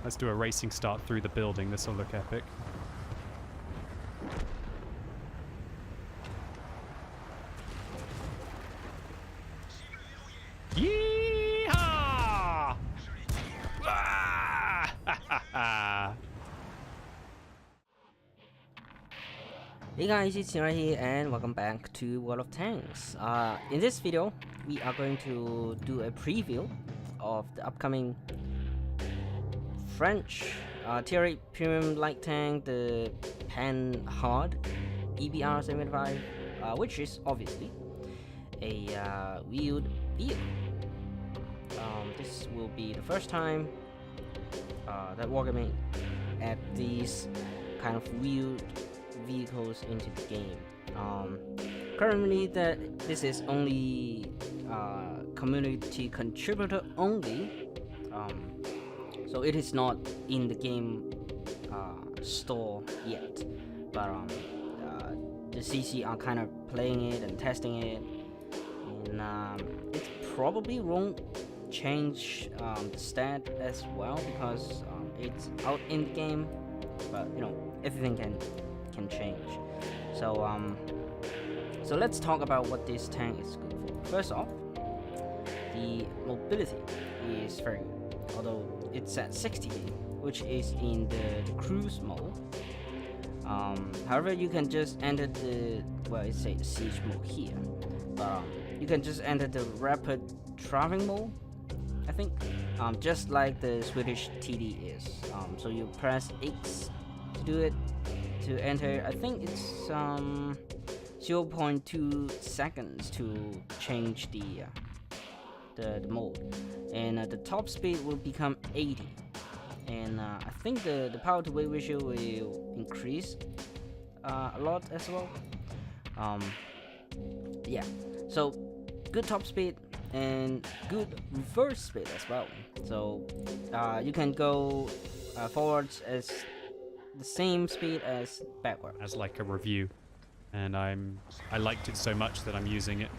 Let's do a racing start through the building. This will look epic. Yeehaw! Ah! Hey guys, it's Sierra here and welcome back to World of Tanks. In this video, we are going to do a preview of the upcoming French Tier 8 Premium Light Tank, the Pan-Hard EBR 75, which is obviously a wheeled vehicle. This will be the first time that we're going to add these kind of wheeled vehicles into the game. Currently, this is only community contributor only, so it is not in the game store yet. But the CC are kind of playing it and testing it, and it probably won't change the stat as well because it's out in the game. But you know, everything can change. So let's talk about what this tank is good for. First off, the mobility is very good, although it's at 60, which is in the cruise mode. However, you can just enter the, well, it's a siege mode here, but you can just enter the rapid driving mode, I think, just like the Swedish TD is. So you press X to do it. To enter, I think it's 0.2 seconds to change the mode, and the top speed will become 80, and I think the power to weight ratio will increase a lot as well. Yeah, so good top speed and good reverse speed as well. So you can go forwards as the same speed as backward. As like a review, and I liked it so much that I'm using it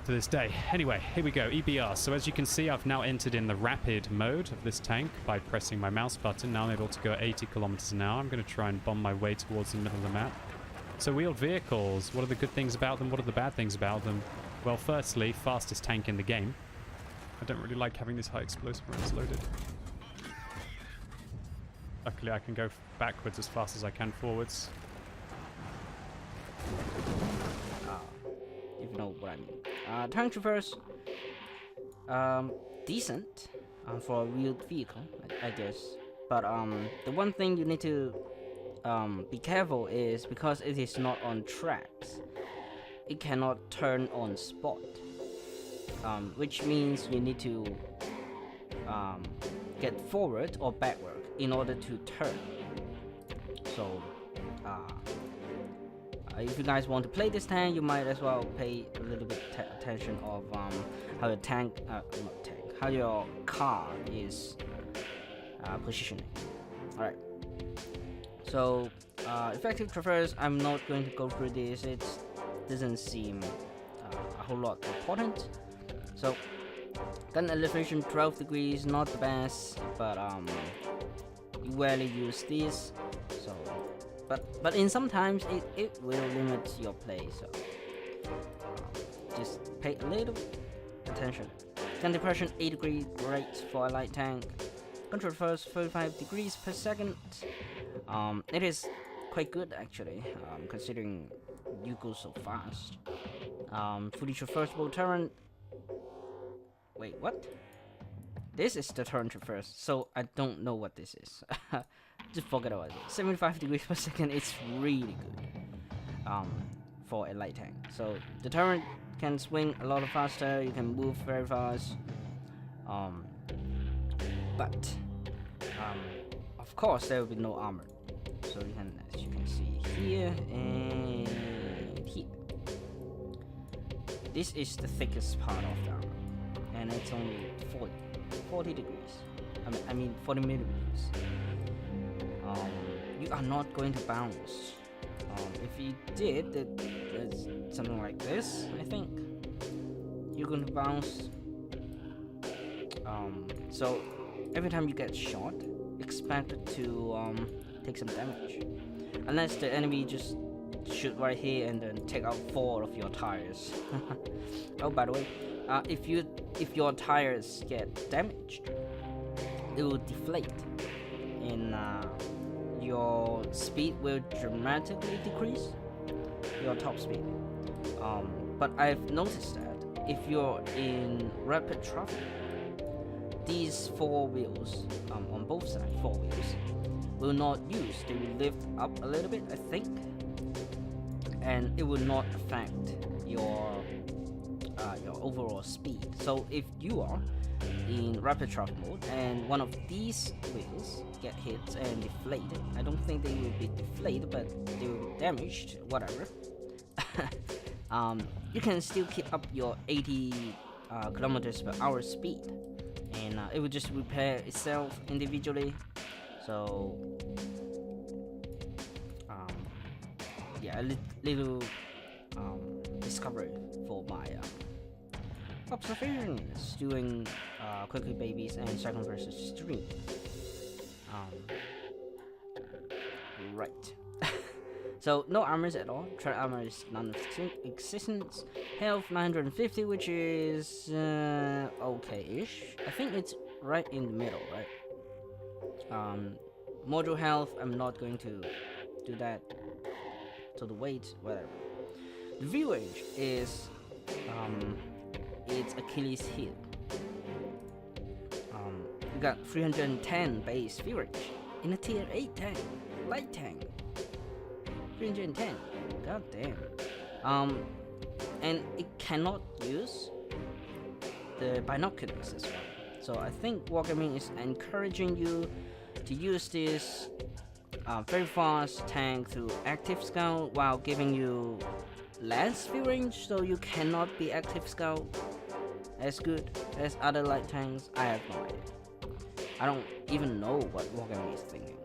to this day. Anyway, here we go, EBR. So as you can see, I've now entered in the rapid mode of this tank by pressing my mouse button. Now I'm able to go at 80 kilometers an hour. I'm going to try and bomb my way towards the middle of the map. So wheeled vehicles, what are the good things about them? What are the bad things about them? Well, firstly, fastest tank in the game. I don't really like having this high explosive when it's loaded. Luckily, I can go backwards as fast as I can forwards. If you know what I mean. Tank traverse, decent for a wheeled vehicle, I guess. But the one thing you need to be careful is because it is not on tracks, it cannot turn on spot, which means you need to get forward or backward in order to turn. So if you guys want to play this tank, you might as well pay a little bit attention of how your how your car is positioning. Alright, so effective traverse, I'm not going to go through this. It doesn't seem a whole lot important. So gun elevation 12 degrees, not the best, but you rarely use this, so but in sometimes it will limit your play, so just pay a little attention. Gun depression 8 degrees, great for a light tank. Gun traverse 35 degrees per second. It is quite good actually, considering you go so fast. Fully traversable turret. Wait, what? This is the turn traverse, so I don't know what this is. Just forget about it. 75 degrees per second, it's really good for a light tank. So the turret can swing a lot faster, you can move very fast. But of course there will be no armor. So you can, as you can see here and here, this is the thickest part of the armor, and it's only 40 degrees. I mean 40 millimeters. You are not going to bounce. If you did, it's something like this, I think. You're going to bounce. So every time you get shot, expect to take some damage, unless the enemy just shoot right here and then take out 4 of your tires. Oh, by the way, if your tires get damaged, it will deflate, and your speed will dramatically decrease, your top speed. But I've noticed that if you're in rapid traffic, these 4 wheels, on both sides, 4 wheels, will not use. They will lift up a little bit, I think, and it will not affect your overall speed. So if you are in rapid traffic mode and one of these wheels get hit and deflated, I don't think they will be deflated, but they will be damaged, whatever. You can still keep up your 80 kilometers per hour speed, and it will just repair itself individually. So yeah, a little discovery for my observations doing Quickly Babies and Second Versus stream. Right. So no armors at all. Threat armor is non-existent. Health 950, which is okay-ish. I think it's right in the middle, right? Module health, I'm not going to do that. So the weight, whatever. The view range is it's Achilles heel. We got 310 base view range in a tier 8 tank, light tank. 310, god damn. And it cannot use the binoculars as well. So I think Wargaming is encouraging you to use this very fast tank to active scout while giving you less view range, so you cannot be active scout as good as other light tanks. I have no idea. I don't even know what Wargaming is thinking.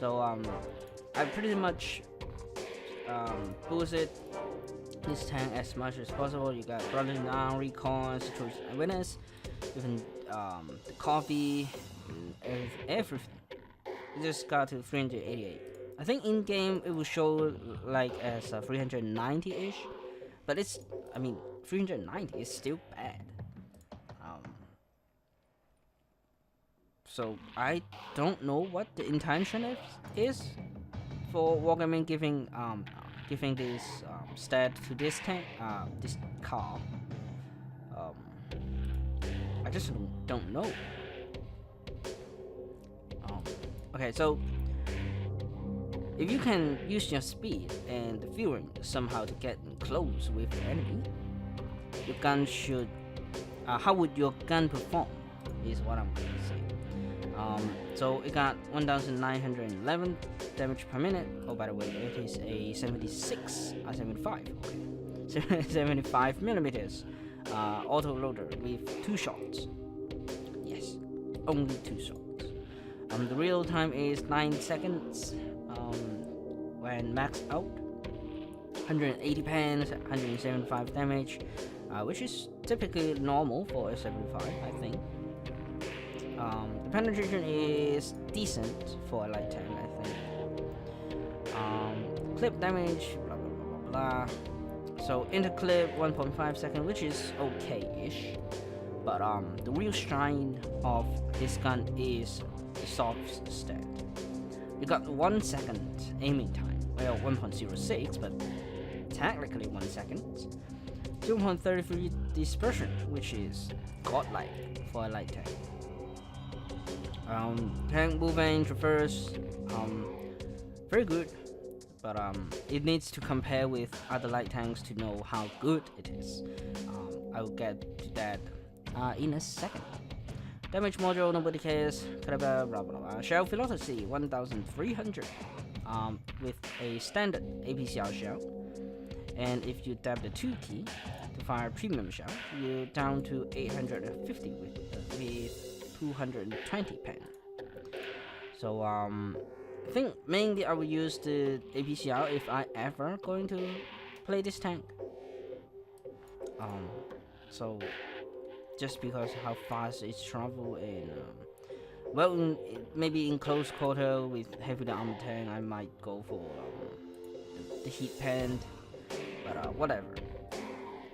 So I pretty much boosted this tank as much as possible. You got Brothers in Arms, Recon, Situation Awareness, even the coffee, and everything. It just got to 388. I think in game it will show like as 390-ish, but it's, I mean, 390 is still bad. So I don't know what the intention is for Wargaming giving this stat to this tank, this car. I just don't know. Okay, so if you can use your speed and the viewing somehow to get close with the enemy, your gun should. How would your gun perform? Is what I'm going to say. So it got 1,911 damage per minute. Oh, by the way, it is a 75. Okay, 75 millimeters auto loader with 2 shots. Yes, only 2 shots. The real time is 9 seconds. When maxed out, 180 pens, 175 damage, which is typically normal for a 75, I think. The penetration is decent for a light tank, I think. Clip damage, blah blah blah blah blah. So interclip 1.5 seconds, which is okay-ish. But the real shine of this gun is the soft stat. You got 1 second aiming time. Well, 1.06, but technically 1 second. 0.33 dispersion, which is godlike for a light tank. Tank movement, traverse, very good, but it needs to compare with other light tanks to know how good it is. I will get to that in a second. Damage module, nobody cares. Blah blah blah blah. Shell velocity 1,300 with a standard APCR shell, and if you tap the 2 key to fire premium shell, you're down to 850 with 220 pen. So I think mainly I will use the APCR if I ever going to play this tank. So just because how fast it's travel and well, maybe in close quarter with heavily armored tank, I might go for the heat pen, but whatever.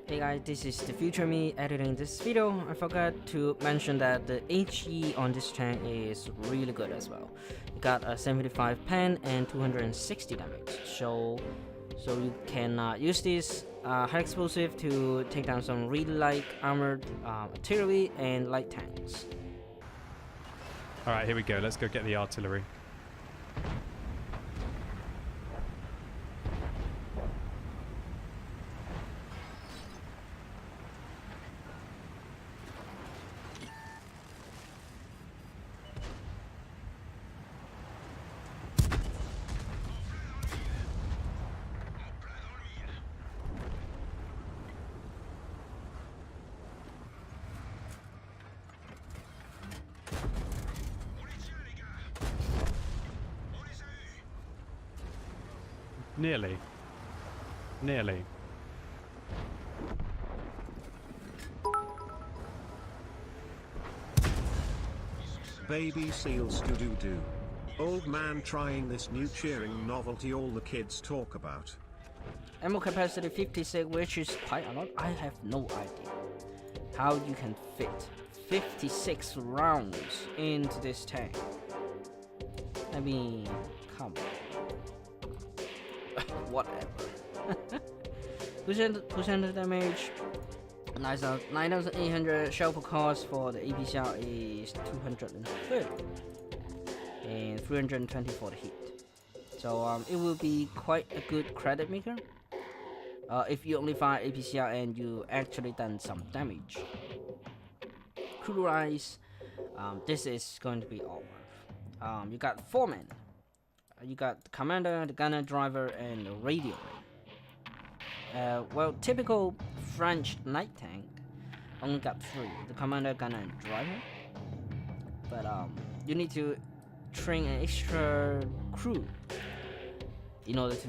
Hey guys, this is the future me editing this video. I forgot to mention that the HE on this tank is really good as well. It got a 75 pen and 260 damage, so you can use this high explosive to take down some really light armored artillery and light tanks. Alright, here we go. Let's go get the artillery. Nearly. Nearly. Baby seals do. Old man trying this new cheering novelty all the kids talk about. Ammo capacity 56, which is quite a lot. I have no idea how you can fit 56 rounds into this tank. I mean, come on. Whatever. percent damage. 9,800 shell per cost for the APCR is 230 and 320 for the hit. So it will be quite a good credit maker if you only fire APCR and you actually done some damage. Crew rise, this is going to be all worth. You got 4 men. You got the commander, the gunner, driver, and the radio man. Well, typical French light tank only got 3: the commander, gunner, and driver. But you need to train an extra crew in order to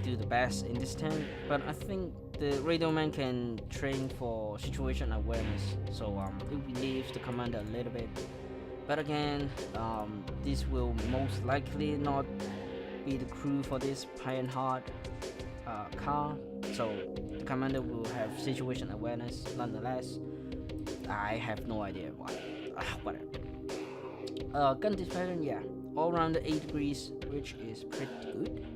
do the best in this tank. But I think the radio man can train for situation awareness, so it relieves the commander a little bit. But again, this will most likely not be the crew for this high and hard car, so the commander will have situation awareness nonetheless. I have no idea why. Whatever. Gun dispersion, yeah, all around the 8 degrees, which is pretty good.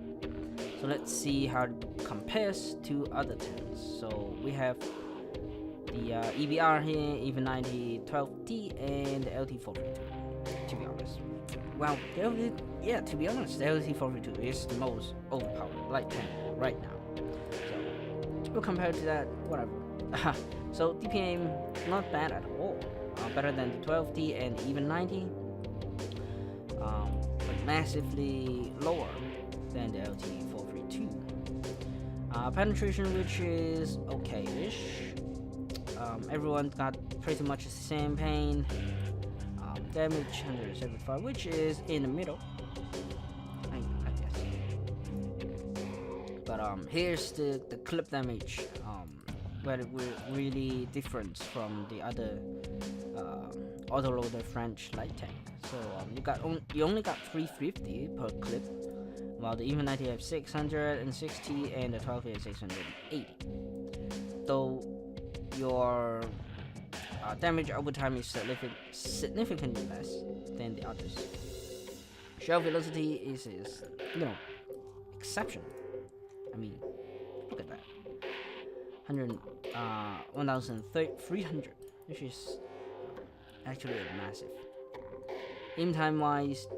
So let's see how it compares to other tanks. So we have the EBR here, even 90 12D, and the LT432. To be honest, well, to be honest, the LT432 is the most overpowered light tank right now. So we'll compare to that, whatever. So DPM not bad at all, better than the 12D and even 90, but massively lower than the LT432. Penetration, which is okay-ish. Everyone got pretty much the same pain. Damage 175, which is in the middle, I guess. But here's the clip damage, where it will really different from the other autoloader French light tank. So you only got 350 per clip, while the even 90 have 660 and the 12 has 680. Though your damage over time is significantly less than the others. Shell velocity is exceptional. I mean, look at that. 1,300, which is actually massive. Aim time wise,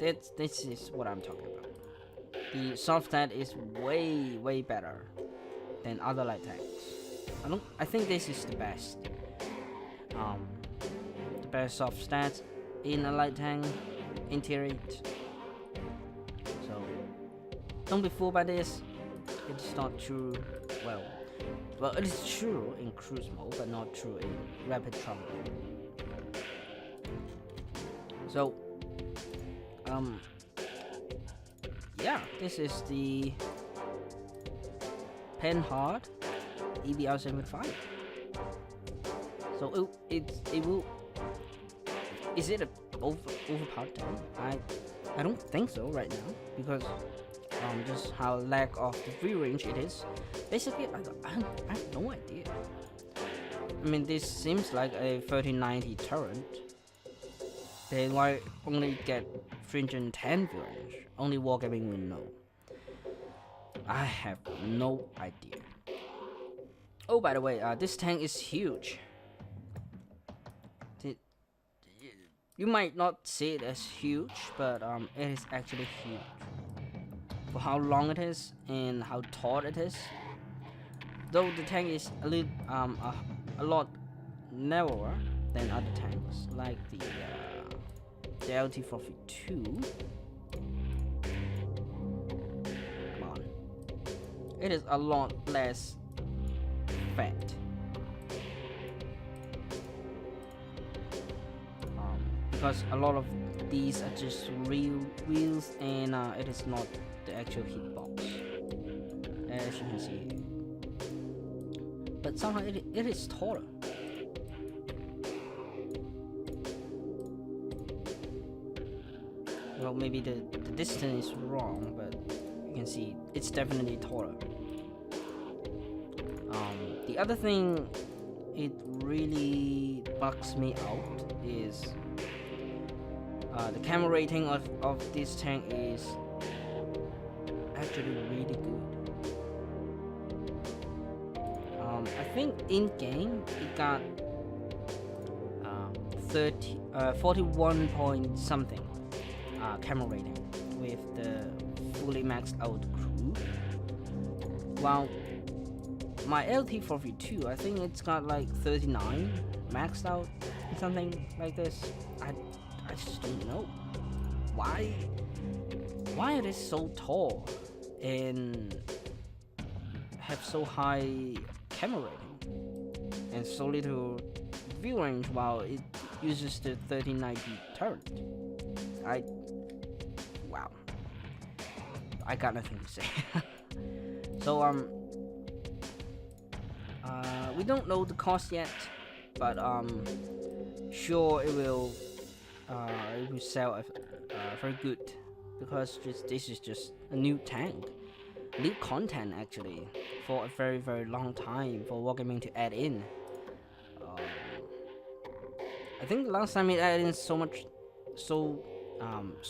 this is what I'm talking about. The soft stat is way better than other light tanks. I think this is the best. The best soft stats in a light tank interior. So don't be fooled by this. It's not true. Well, it is true in cruise mode, but not true in rapid travel. So yeah, this is the Pen Hard EBR 75. So it will is it a overpowered tank? I don't think so right now, because just how lack of the view range it is. Basically, I have no idea. I mean, this seems like a 3090 turret. They might only get 310 view range. Only Wargaming will know. I have no idea. Oh, by the way, this tank is huge. You might not see it as huge, but it is actually huge. For how long it is and how tall it is. Though the tank is a lot narrower than other tanks, like the LT-42. Come on. It is a lot less fat. Because a lot of these are just real wheels, and it is not the actual hitbox, as you can see here. But somehow it is taller. Well, maybe the distance is wrong, but you can see it's definitely taller. The other thing it really bugs me out is the camera rating of this tank is actually really good. I think in game it got 41 point something camera rating with the fully maxed out crew. While my LT-42, I think it's got like 39 maxed out, something like this. I just don't know why it is so tall and have so high camera rating and so little view range while it uses the 3090 turret. Wow, I got nothing to say. So we don't know the cost yet, but sure it will sell very good, because this is just a new tank, new content actually, for a very, very long time for Wargaming to add in. I think the last time it added in so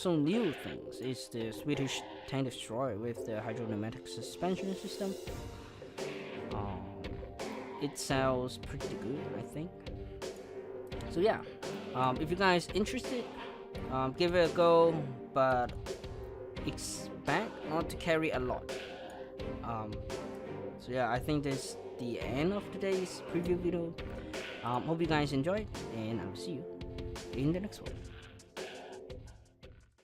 new things is the Swedish tank destroyer with the hydropneumatic suspension system. It sells pretty good, I think. So yeah, if you guys interested, give it a go, but expect not to carry a lot. So yeah, I think this is the end of today's preview video. Hope you guys enjoyed, and I'll see you in the next one.